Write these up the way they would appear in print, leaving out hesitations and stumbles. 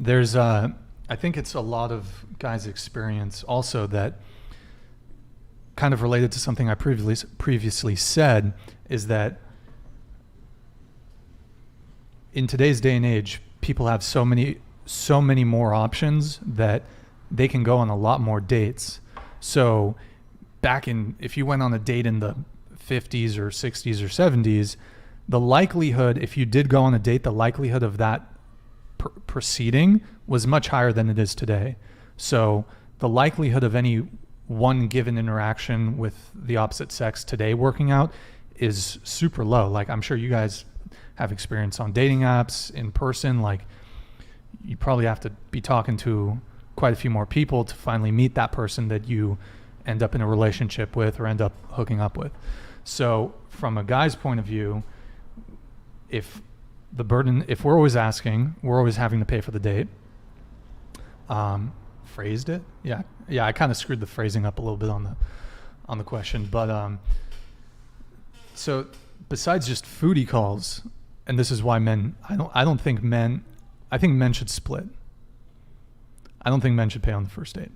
There's, I think it's a lot of guys' experience also that kind of related to something I previously said, is that in today's day and age, people have so many more options that they can go on a lot more dates. So if you went on a date in the 50s or 60s or 70s, the likelihood, if you did go on a date, the likelihood of that proceeding was much higher than it is today. So the likelihood of any one given interaction with the opposite sex today working out is super low. Like, I'm sure you guys have experience on dating apps, in person. Like, you probably have to be talking to quite a few more people to finally meet that person that you end up in a relationship with or end up hooking up with. So from a guy's point of view, if we're always asking, we're always having to pay for the date. Phrased it? Yeah, I kind of screwed the phrasing up a little bit on the question, but so besides just foodie calls, and this is why I think men should split. I don't think men should pay on the first date.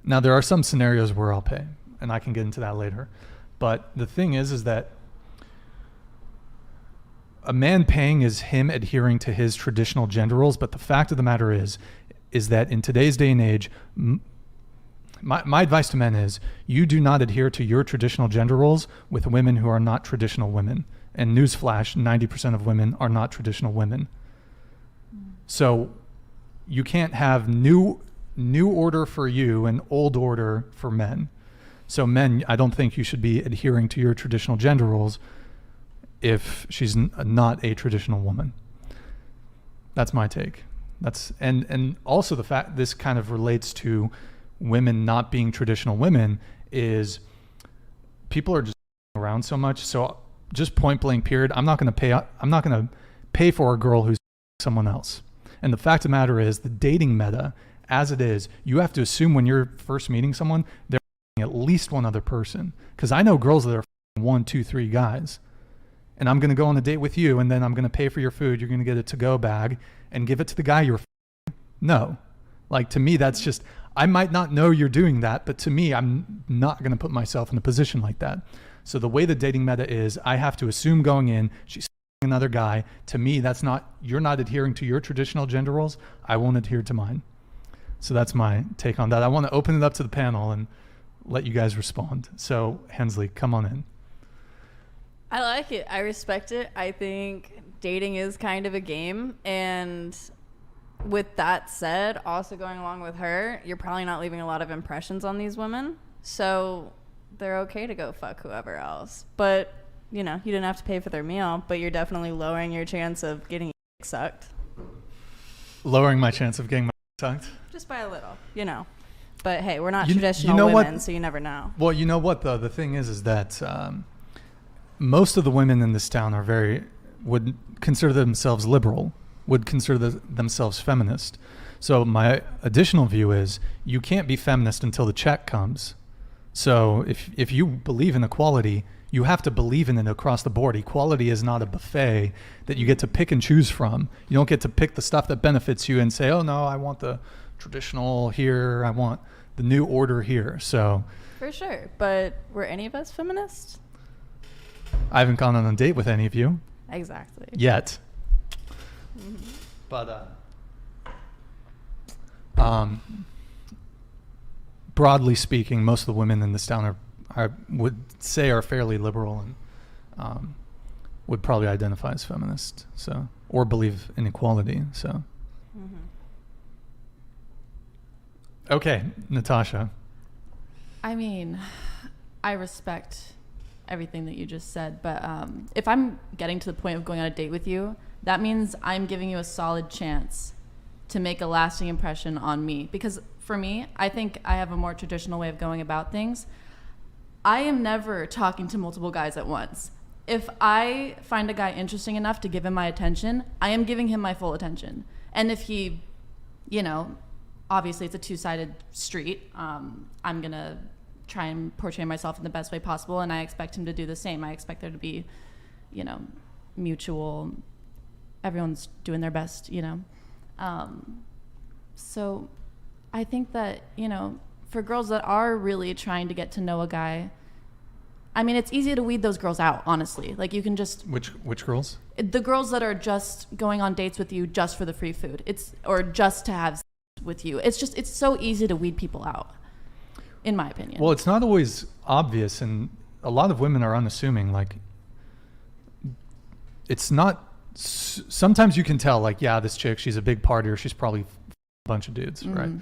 Now, there are some scenarios where I'll pay, and I can get into that later. But the thing is that a man paying is him adhering to his traditional gender roles. But the fact of the matter is that in today's day and age, my advice to men is you do not adhere to your traditional gender roles with women who are not traditional women. And newsflash, 90% of women are not traditional women. So you can't have new order for you and old order for men. So men, I don't think you should be adhering to your traditional gender roles if she's not a traditional woman. That's my take. And also the fact this kind of relates to women not being traditional women is people are just around so much. So just point blank period, I'm not going to pay for a girl who's someone else. And the fact of the matter is the dating meta as it is, you have to assume when you're first meeting someone, they're at least one other person. Because I know girls that are 1, 2, 3 guys. And I'm going to go on a date with you, and then I'm going to pay for your food. You're going to get a to-go bag and give it to the guy you're No. Like, to me, that's just, I might not know you're doing that, but to me, I'm not going to put myself in a position like that. So the way the dating meta is, I have to assume going in, she's another guy. To me, you're not adhering to your traditional gender roles. I won't adhere to mine. So that's my take on that. I want to open it up to the panel and let you guys respond. So Hensley, come on in. I like it. I respect it. I think dating is kind of a game. And with that said, also going along with her, you're probably not leaving a lot of impressions on these women. So they're okay to go fuck whoever else. But, you didn't have to pay for their meal, but you're definitely lowering your chance of getting sucked. Lowering my chance of getting my sucked? Just by a little, But hey, we're not traditional women, so you never know. Well, you know what, though? The thing is that most of the women in this town would consider themselves liberal, would consider themselves feminist. So my additional view is you can't be feminist until the check comes. So if you believe in equality, you have to believe in it across the board. Equality is not a buffet that you get to pick and choose from. You don't get to pick the stuff that benefits you and say, oh no, I want the traditional here, I want the new order here. So for sure. But were any of us feminists? I haven't gone on a date with any of you. Exactly. Yet. Mm-hmm. But broadly speaking, most of the women in this town I would say are fairly liberal and would probably identify as feminist, so, or believe in equality. So, Okay, Natasha. I mean, I respect everything that you just said, but if I'm getting to the point of going on a date with you, that means I'm giving you a solid chance to make a lasting impression on me. Because for me, I think I have a more traditional way of going about things. I am never talking to multiple guys at once. If I find a guy interesting enough to give him my attention, I am giving him my full attention. And if he, obviously it's a two-sided street, I'm going to try and portray myself in the best way possible, and I expect him to do the same. I expect there to be, mutual, everyone's doing their best, So I think that, you know, for girls that are really trying to get to know a guy, I mean, it's easy to weed those girls out, honestly. Like, you can just... Which girls? The girls that are just going on dates with you just for the free food. Or just to have sex with you. It's so easy to weed people out, in my opinion. Well, it's not always obvious, and a lot of women are unassuming. Like, it's not... Sometimes you can tell, like, yeah, this chick, she's a big partier. She's probably a bunch of dudes, right?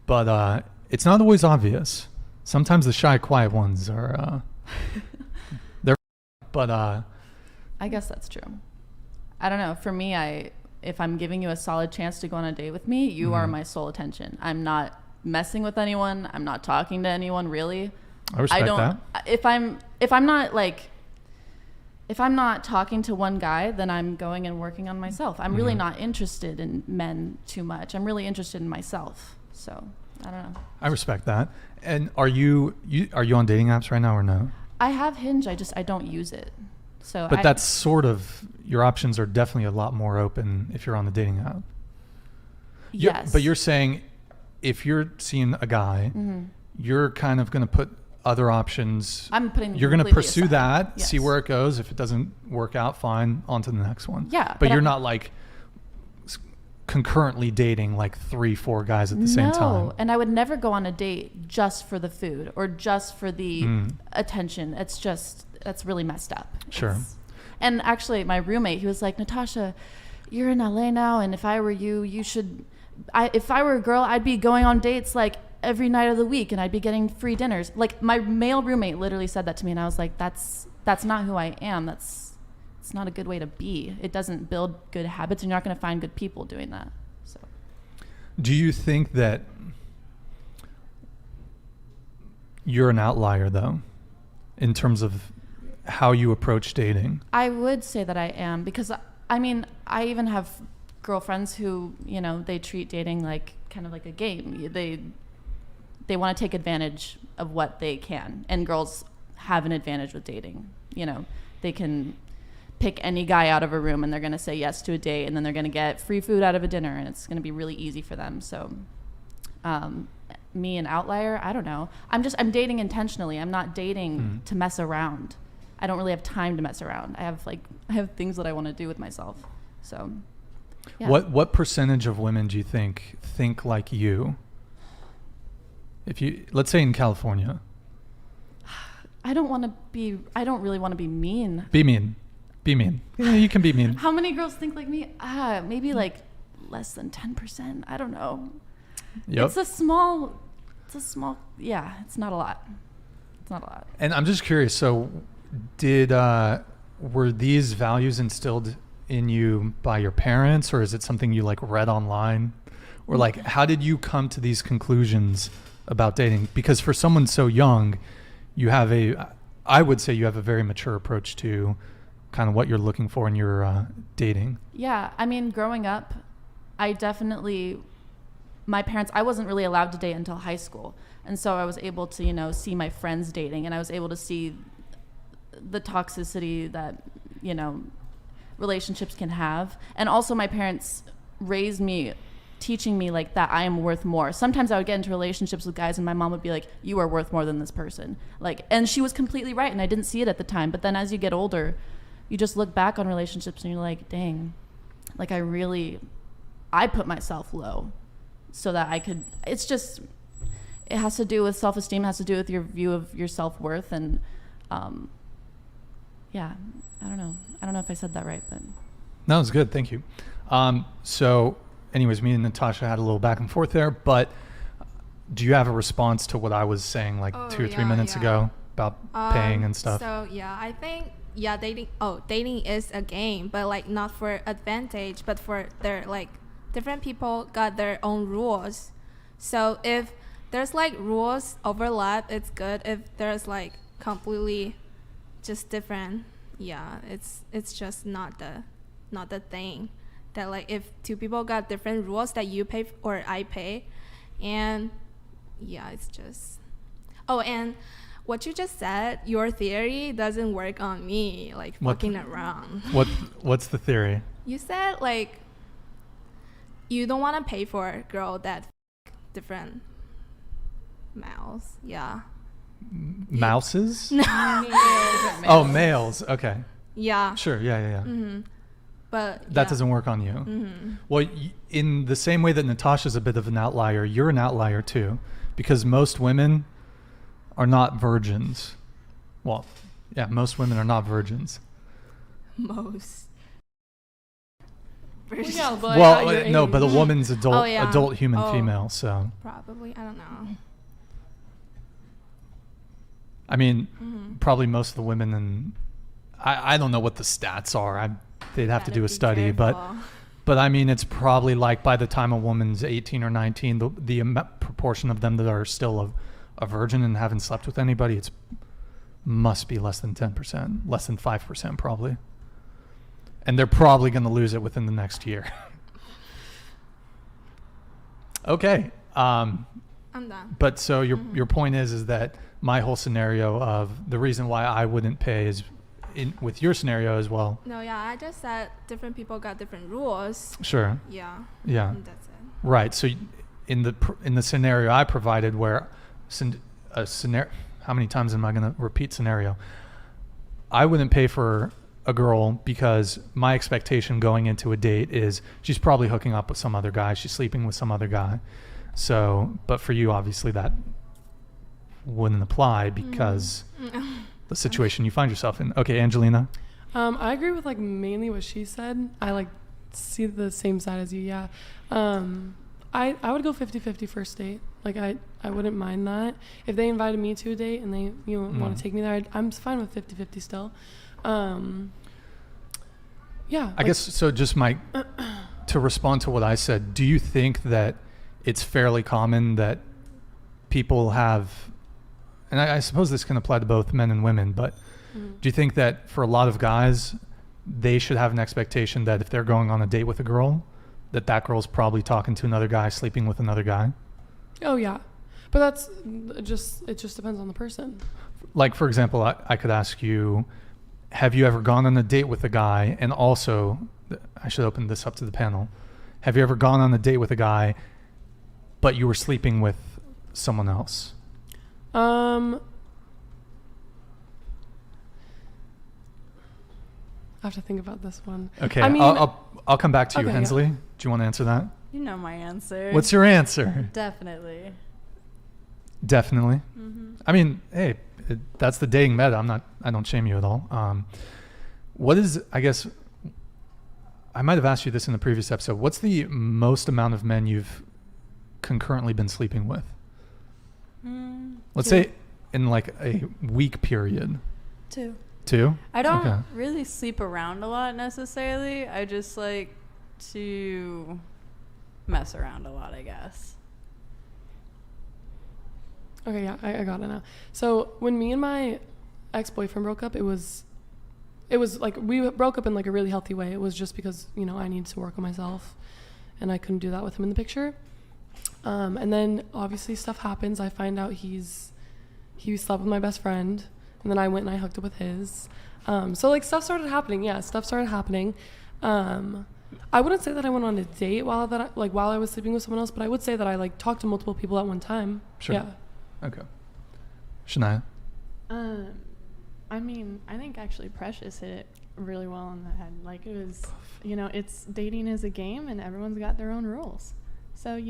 But it's not always obvious. Sometimes the shy, quiet ones are... But I guess that's true. I don't know. For me, if I'm giving you a solid chance to go on a date with me, you are my sole attention. I'm not messing with anyone. I'm not talking to anyone, really. I respect that. If I'm not talking to one guy, then I'm going and working on myself. I'm really not interested in men too much. I'm really interested in myself. So I don't know. I respect that. And are you on dating apps right now or no? I have Hinge. I don't use it. So but that's sort of, your options are definitely a lot more open if you're on the dating app. Yes. But you're saying if you're seeing a guy, you're kind of going to put other options. I'm putting. You're going to pursue aside. that, Yes. see where it goes. If it doesn't work out, fine, on to the next one. Yeah. But you're not like concurrently dating like 3-4 guys at the same time. No, and I would never go on a date just for the food or just for the attention. That's really messed up. Sure. And actually, my roommate, he was like, Natasha, you're in LA now, and if I were you, if I were a girl, I'd be going on dates like every night of the week, and I'd be getting free dinners. Like, my male roommate literally said that to me, and I was like, that's not who I am. It's not a good way to be. It doesn't build good habits, and you're not going to find good people doing that. So, do you think that you're an outlier, though, in terms of how you approach dating? I would say that I am, because I mean, I even have girlfriends who, you know, they treat dating like kind of like a game. They want to take advantage of what they can, and girls have an advantage with dating. You know, they can pick any guy out of a room and they're going to say yes to a date, and then they're going to get free food out of a dinner, and it's going to be really easy for them. So me, an outlier, I don't know. I'm dating intentionally. I'm not dating to mess around. I don't really have time to mess around. I have things that I want to do with myself. So yeah. What percentage of women do you think like you? If you, let's say in California. I don't really want to be mean. Be mean. Yeah, you can be mean. How many girls think like me? Maybe like less than 10%. I don't know. Yep. It's a small, yeah, it's not a lot. And I'm just curious, so were these values instilled in you by your parents, or is it something you like read online? Or like, how did you come to these conclusions about dating? Because for someone so young, I would say you have a very mature approach to kind of what you're looking for in your dating. Yeah, I mean, growing up, my parents, I wasn't really allowed to date until high school. And so I was able to, you know, see my friends dating, and I was able to see the toxicity that, you know, relationships can have. And also my parents raised me, teaching me like that I am worth more. Sometimes I would get into relationships with guys and my mom would be like, you are worth more than this person. Like, and she was completely right, and I didn't see it at the time. But then as you get older, you just look back on relationships and you're like, dang, like I put myself low so that I could, it has to do with self-esteem, it has to do with your view of your self-worth. And yeah, I don't know if I said that right, but. No, it was good. Thank you. So anyways, me and Natasha had a little back and forth there, but do you have a response to what I was saying like 2 or 3 minutes ago about paying and stuff? So yeah, I think dating is a game, but like not for advantage, but for their like different people got their own rules. So if there's like rules overlap, it's good. If there's like completely just different, yeah, it's just not the thing. That like if two people got different rules that you pay or I pay, and yeah, it's just. Oh, and what you just said, your theory doesn't work on me. Like fucking around. What's the theory? You said like you don't want to pay for a girl that different males. Yeah. Mouses? Males. Oh, males. Okay. Yeah. Sure. Yeah. Mm-hmm. But That yeah. doesn't work on you. Mm-hmm. Well, in the same way that Natasha's a bit of an outlier, you're an outlier too, because most women are not virgins. Well, yeah, most women are not virgins. Most. Yeah, but Well, at your no, but a age. woman's Oh, yeah. adult human Oh. female. So, Probably. I don't know. I mean, Mm-hmm. probably most of the women, and I don't know what the stats are. They'd have to do a study, but I mean, it's probably like by the time a woman's 18 or 19, the proportion of them that are still a virgin and haven't slept with anybody, it's must be less than 10%, less than 5% probably. And they're probably going to lose it within the next year. Okay. I'm done. But so your point is that my whole scenario of the reason why I wouldn't pay is with your scenario as well. No, yeah, I just said different people got different rules. Sure. Yeah. Yeah. And that's it. Right. So in the scenario I provided, where a scenario, how many times am I going to repeat scenario? I wouldn't pay for a girl because my expectation going into a date is she's probably hooking up with some other guy. She's sleeping with some other guy. So, but for you, obviously that wouldn't apply because the situation you find yourself in. Okay, Angelina. I agree with like mainly what she said. I like see the same side as you. Yeah. I would go 50-50 first date. Like I wouldn't mind that. If they invited me to a date and they want to take me there, I'm fine with 50-50 still. Yeah. I guess so. Just to respond to what I said, do you think that it's fairly common that people have, and I suppose this can apply to both men and women, but do you think that for a lot of guys, they should have an expectation that if they're going on a date with a girl, that girl's probably talking to another guy, sleeping with another guy? Oh yeah, but that's it just depends on the person. Like, for example, I could ask you, have you ever gone on a date with a guy? And also, I should open this up to the panel. Have you ever gone on a date with a guy, but you were sleeping with someone else? I have to think about this one. Okay, I mean, I'll come back to you, okay, Hensley. yeah. Do you want to answer that? You know my answer. What's your answer? Definitely. Definitely. Mm-hmm. I mean, hey, that's the dating meta. I don't shame you at all. What is, I guess, I might have asked you this in the previous episode. What's the most amount of men you've concurrently been sleeping with? Let's say in like a week period. 2. 2? I don't Okay. really sleep around a lot necessarily. I just like to mess around a lot, I guess. Okay, yeah, I got it now. So when me and my ex-boyfriend broke up, it was like we broke up in like a really healthy way. It was just because, I needed to work on myself and I couldn't do that with him in the picture. And then obviously stuff happens. I find out he slept with my best friend, and then I went and I hooked up with his. So like stuff started happening. Yeah, stuff started happening. I wouldn't say that I went on a date while I was sleeping with someone else, but I would say that I like talked to multiple people at one time. Sure. Yeah. Okay. Shania? I mean, I think actually Precious hit it really well on the head. Like, it was, it's dating is a game and everyone's got their own rules. So,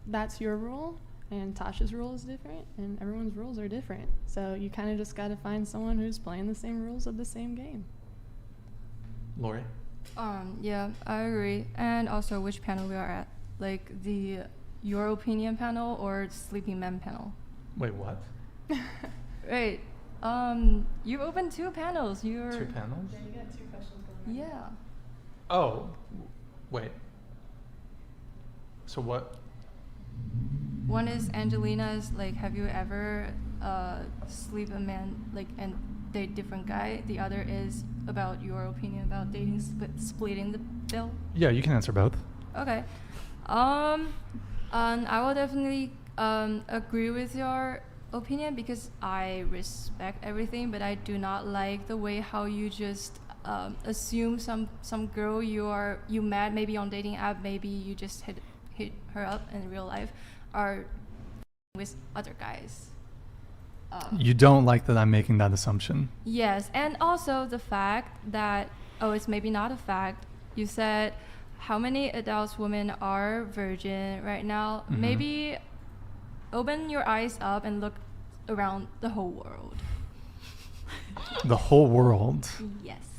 that's your rule and Tasha's rule is different and everyone's rules are different. So you kind of just got to find someone who's playing the same rules of the same game. Lori? Yeah, I agree. And also which panel we are at. Like the Your Opinion panel or Sleeping Men panel. Wait, what? Right. You opened 2 panels. 2 panels? Yeah, you got 2 questions going on. Yeah. Oh, wait. So what? One is Angelina's, like, have you ever sleep a man, like, and date different guy? The other is about your opinion about dating, splitting the bill. Yeah, you can answer both. Okay. And I will definitely agree with your opinion because I respect everything, but I do not like the way how you just assume some girl you met maybe on dating app, maybe you just hit her up in real life, are with other guys. You don't like that I'm making that assumption. Yes, and also the fact that, it's maybe not a fact. You said how many adult women are virgin right now? Mhm. Maybe open your eyes up and look around the whole world. The whole world. Yes.